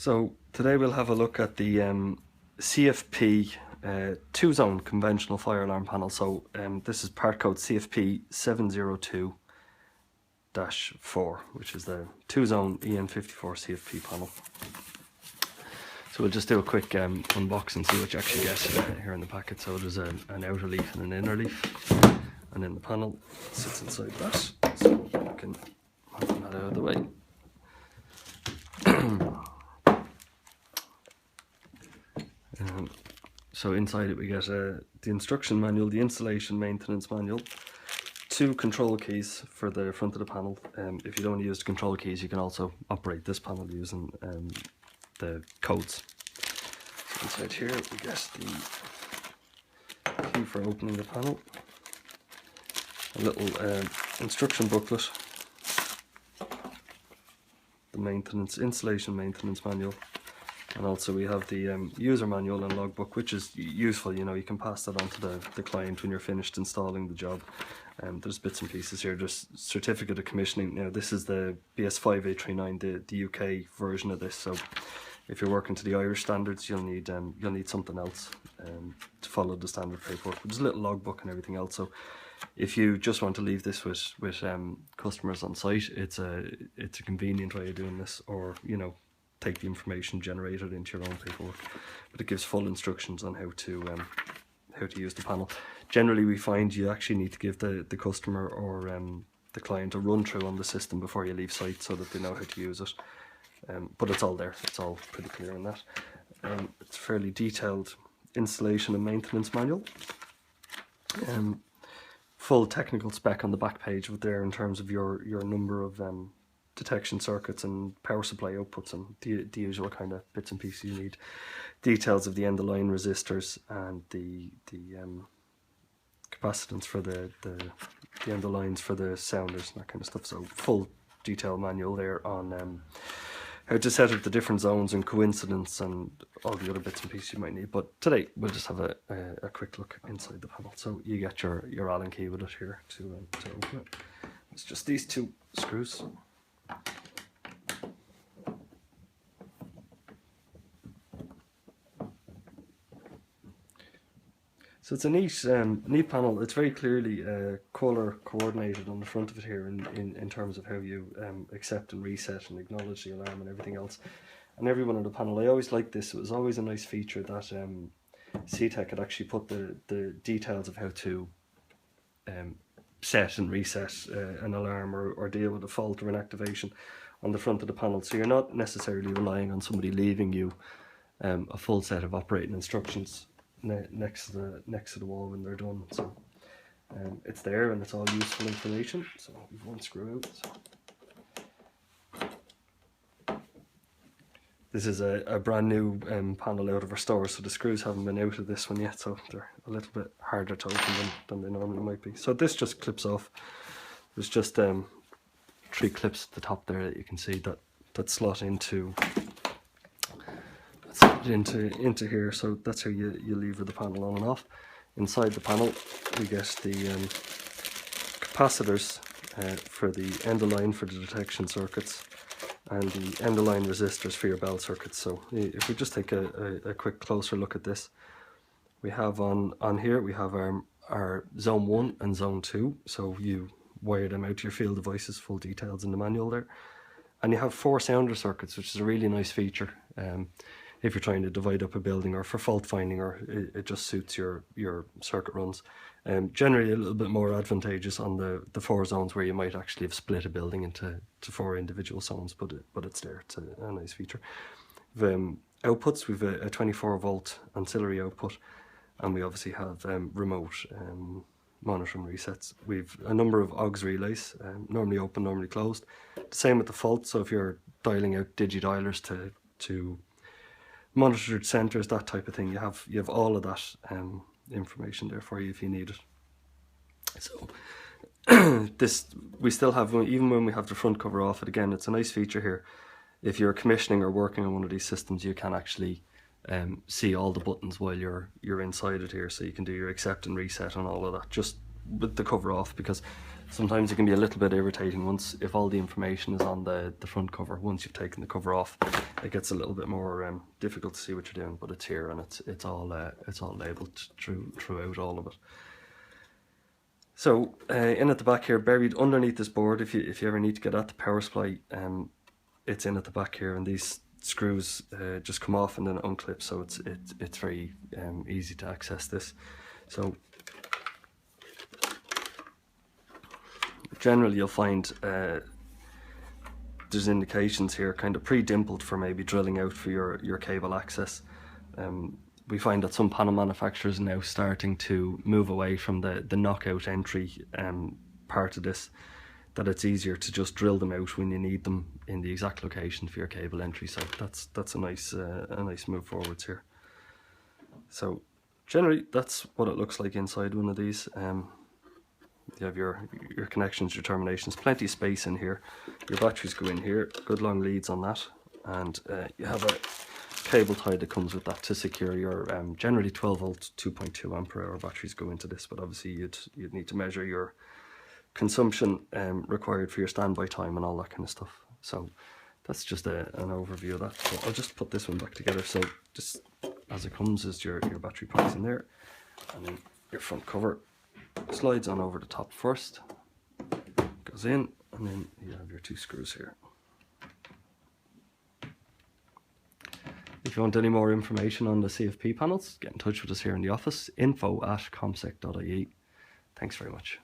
So today we'll have a look at the CFP Two Zone Conventional Fire Alarm Panel. So this is part code CFP 702-4, which is the Two Zone EN54 CFP panel. So we'll just do a quick unbox and see what you actually get here in the packet. So there's an outer leaf and an inner leaf, and then the panel sits inside that. So we can move that out of the way. So inside it we get the instruction manual, the installation maintenance manual, 2 control keys for the front of the panel. If you don't want to use the control keys, you can also operate this panel using the codes. So inside here we get the key for opening the panel, a little instruction booklet, the installation maintenance manual, and also we have the user manual and logbook, which is useful. You know, you can pass that on to the client when you're finished installing the job. There's bits and pieces here. There's certificate of commissioning. Now this is the BS5839, the UK version of this. So if you're working to the Irish standards, you'll need something else to follow the standard paperwork. There's a little logbook and everything else. So if you just want to leave this with customers on site, it's a convenient way of doing this, or take the information generated into your own paperwork. But it gives full instructions on how to use the panel. Generally, we find you actually need to give the customer or the client a run through on the system before you leave site, so that they know how to use it. But it's all there. It's all pretty clear on that. It's a fairly detailed installation and maintenance manual. Full technical spec on the back page with there in terms of your number of detection circuits and power supply outputs and the usual kind of bits and pieces you need. Details of the end of line resistors and the capacitance for the end of lines for the sounders and that kind of stuff. So full detailed manual there on how to set up the different zones and coincidence and all the other bits and pieces you might need. But today we'll just have a quick look inside the panel. So you get your Allen key with it here to open it. It's just these 2 screws. So it's a neat panel. It's very clearly colour coordinated on the front of it here in terms of how you accept and reset and acknowledge the alarm and everything else. And everyone on the panel, I always liked this. It was always a nice feature that CTEC had actually put the details of how to set and reset an alarm or deal with a fault or an activation on the front of the panel. So you're not necessarily relying on somebody leaving you a full set of operating instructions next to the wall when they're done. So it's there and it's all useful information. So we've one screw out. So this is a brand new panel out of our store, so the screws haven't been out of this one yet, so they're a little bit harder to open than they normally might be. So this just clips off. There's just 3 clips at the top there that you can see that slot into here. So that's how you lever the panel on and off. Inside the panel we get the capacitors for the end of line for the detection circuits and the end of line resistors for your bell circuits. So if we just take a quick closer look at this, we have on here we have our zone 1 and zone 2. So you wire them out to your field devices, full details in the manual there. And you have 4 sounder circuits, which is a really nice feature if you're trying to divide up a building or for fault finding, or it just suits your circuit runs. Generally a little bit more advantageous on the 4 zones where you might actually have split a building into 4 individual zones, but it's there. It's a nice feature. Outputs, we've a 24 volt ancillary output, and we obviously have remote monitoring resets. We've a number of AUX relays, normally open, normally closed. The same with the fault, so if you're dialing out digidialers to monitored centres, that type of thing, you have all of that information there for you if you need it. So this we still have, even when we have the front cover off it, again it's a nice feature here. If you're commissioning or working on one of these systems, you can actually see all the buttons while you're inside it here, so you can do your accept and reset and all of that just with the cover off, because Sometimes it can be a little bit irritating if all the information is on the front cover. Once you've taken the cover off, it gets a little bit more difficult to see what you're doing, but it's here and it's all labelled throughout all of it. So in at the back here, buried underneath this board, if you ever need to get at the power supply, it's in at the back here, and these screws just come off and then unclip, so it's very easy to access this. So generally you'll find there's indications here kind of pre-dimpled for maybe drilling out for your cable access. We find that some panel manufacturers are now starting to move away from the knockout entry part of this, that it's easier to just drill them out when you need them in the exact location for your cable entry. So that's a nice move forwards here. So generally that's what it looks like inside one of these. You have your connections, your terminations, plenty of space in here. Your batteries go in here, good long leads on that, and you have a cable tie that comes with that to secure your generally 12 volt 2.2 ampere hour batteries go into this, but obviously you'd need to measure your consumption required for your standby time and all that kind of stuff. So that's just an overview of that. So I'll just put this one back together. So just as it comes is your battery packs in there, and then your front cover slides on over the top first, goes in, and then you have your two screws here. If you want any more information on the CFP panels, get in touch with us here in the office, info@comsec.ie. Thanks very much.